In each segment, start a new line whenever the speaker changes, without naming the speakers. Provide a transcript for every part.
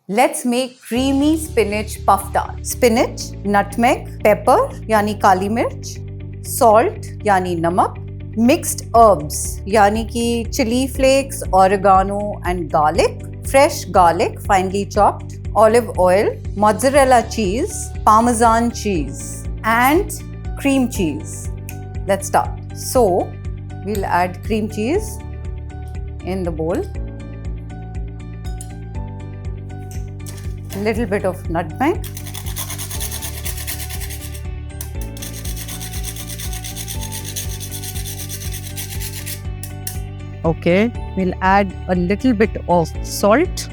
Let's make creamy spinach puff tart. Spinach, nutmeg, pepper yani kali mirch, salt yani namak, mixed herbs yani ki chili flakes, oregano and garlic, fresh garlic finely chopped, olive oil, mozzarella cheese, parmesan cheese and cream cheese. Let's start. So, we'll add cream cheese in the bowl. Little bit of nutmeg, okay, we'll add a little bit of salt,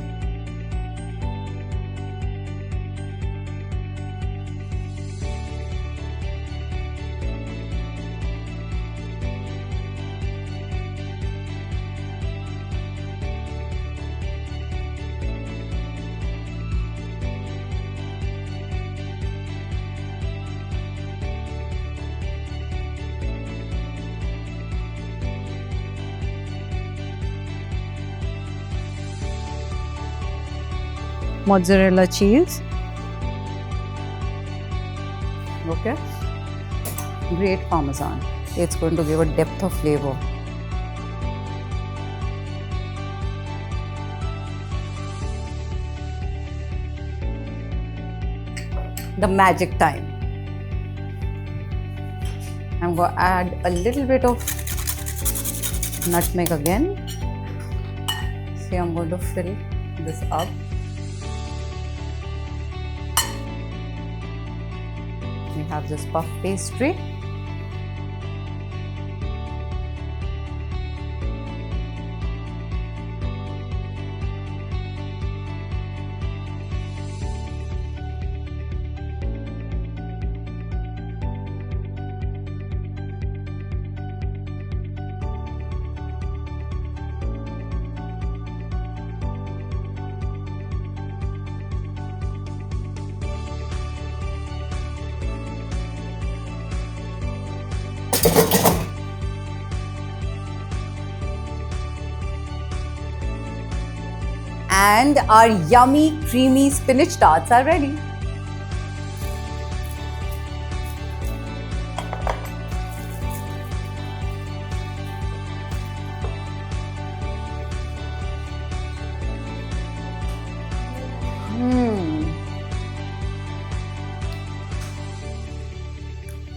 mozzarella cheese, okay, great parmesan. It's going to give a depth of flavor. The magic time. I'm going to add a little bit of nutmeg again. See, I'm going to fill this up. We have this puff pastry. And our yummy, creamy spinach tarts are ready.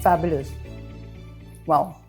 Fabulous. Wow.